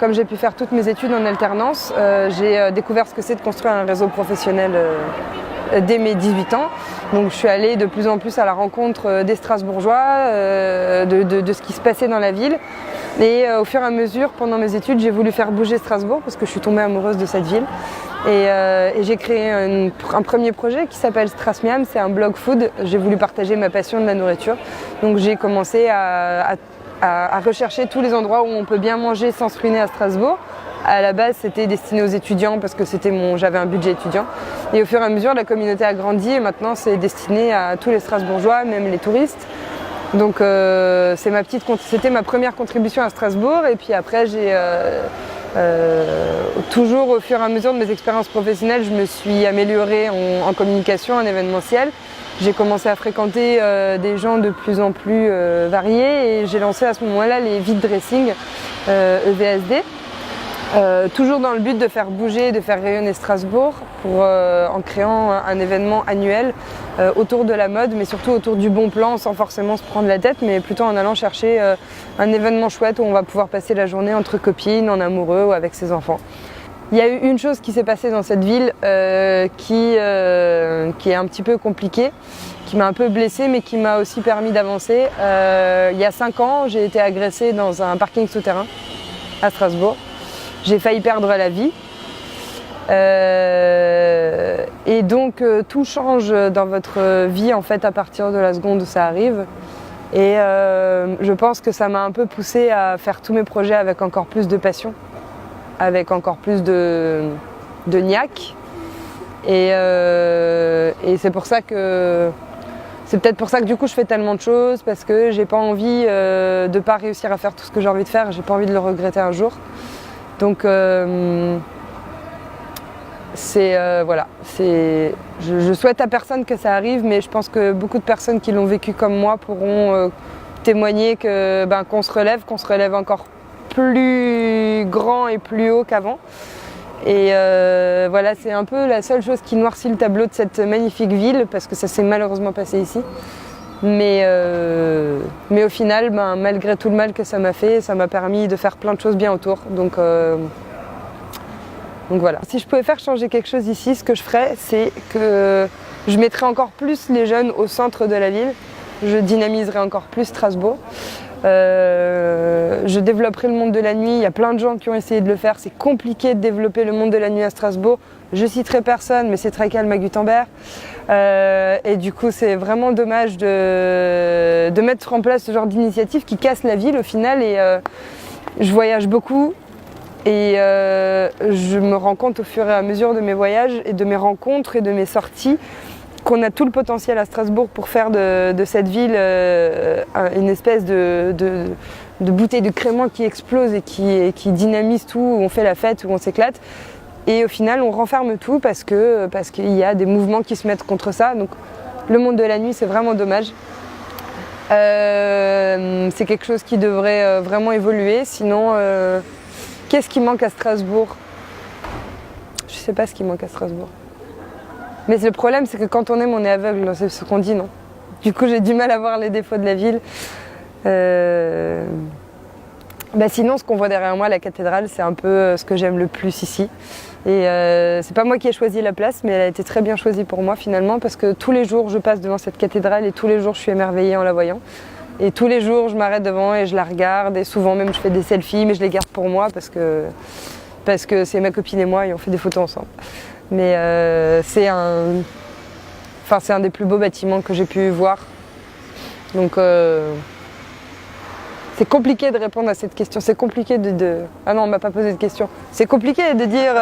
comme j'ai pu faire toutes mes études en alternance, j'ai découvert ce que c'est de construire un réseau professionnel dès mes 18 ans. Donc je suis allée de plus en plus à la rencontre des Strasbourgeois, de ce qui se passait dans la ville. Et au fur et à mesure, pendant mes études, j'ai voulu faire bouger Strasbourg parce que je suis tombée amoureuse de cette ville. Et j'ai créé un premier projet qui s'appelle Strasmiam, c'est un blog food. J'ai voulu partager ma passion de la nourriture. Donc j'ai commencé à rechercher tous les endroits où on peut bien manger sans se ruiner à Strasbourg. À la base, c'était destiné aux étudiants parce que j'avais un budget étudiant. Et au fur et à mesure, la communauté a grandi et maintenant c'est destiné à tous les Strasbourgeois, même les touristes. Donc c'était ma première contribution à Strasbourg. Et puis après, toujours au fur et à mesure de mes expériences professionnelles, je me suis améliorée en communication, en événementiel. J'ai commencé à fréquenter des gens de plus en plus variés et j'ai lancé à ce moment-là les vide dressing EVSD. Toujours dans le but de faire bouger, de faire rayonner Strasbourg en créant un événement annuel autour de la mode, mais surtout autour du bon plan sans forcément se prendre la tête, mais plutôt en allant chercher un événement chouette où on va pouvoir passer la journée entre copines, en amoureux ou avec ses enfants. Il y a eu une chose qui s'est passée dans cette ville qui est un petit peu compliquée, qui m'a un peu blessée mais qui m'a aussi permis d'avancer. Il y a 5 ans, j'ai été agressée dans un parking souterrain à Strasbourg. J'ai failli perdre la vie. Et donc tout change dans votre vie en fait à partir de la seconde où ça arrive. Et je pense que ça m'a un peu poussée à faire tous mes projets avec encore plus de passion, avec encore plus de niaque. Et c'est pour ça que c'est peut-être pour ça que du coup je fais tellement de choses, parce que j'ai pas envie de pas réussir à faire tout ce que j'ai envie de faire, j'ai pas envie de le regretter un jour. Donc voilà, je souhaite à personne que ça arrive, mais je pense que beaucoup de personnes qui l'ont vécu comme moi pourront témoigner qu'on se relève encore plus grand et plus haut qu'avant. Et voilà, c'est un peu la seule chose qui noircit le tableau de cette magnifique ville, parce que ça s'est malheureusement passé ici. Mais au final, malgré tout le mal que ça m'a fait, ça m'a permis de faire plein de choses bien autour. Donc voilà. Si je pouvais faire changer quelque chose ici, ce que je ferais, c'est que je mettrais encore plus les jeunes au centre de la ville. Je dynamiserais encore plus Strasbourg. Je développerai le monde de la nuit. Il y a plein de gens qui ont essayé de le faire. C'est compliqué de développer le monde de la nuit à Strasbourg. Je citerai personne, mais c'est très calme à Gutenberg. Et du coup, c'est vraiment dommage de mettre en place ce genre d'initiative qui casse la ville au final. Et je voyage beaucoup et je me rends compte au fur et à mesure de mes voyages et de mes rencontres et de mes sorties qu'on a tout le potentiel à Strasbourg pour faire de cette ville une espèce de bouteille de crémant qui explose et qui dynamise tout, où on fait la fête, où on s'éclate. Et au final, on renferme tout parce qu'il y a des mouvements qui se mettent contre ça. Donc le monde de la nuit, c'est vraiment dommage. C'est quelque chose qui devrait vraiment évoluer. Sinon, qu'est-ce qui manque à Strasbourg? Je ne sais pas ce qui manque à Strasbourg. Mais le problème, c'est que quand on aime, on est aveugle, c'est ce qu'on dit, non? Du coup, j'ai du mal à voir les défauts de la ville. Sinon, ce qu'on voit derrière moi, la cathédrale, c'est un peu ce que j'aime le plus ici. Et c'est pas moi qui ai choisi la place, mais elle a été très bien choisie pour moi finalement, parce que tous les jours, je passe devant cette cathédrale et tous les jours, je suis émerveillée en la voyant. Et tous les jours, je m'arrête devant et je la regarde. Et souvent même, je fais des selfies, mais je les garde pour moi parce que c'est ma copine et moi et on fait des photos ensemble. Mais c'est un des plus beaux bâtiments que j'ai pu voir. Donc c'est compliqué de répondre à cette question. C'est compliqué Ah non, on m'a pas posé de question. C'est compliqué de dire...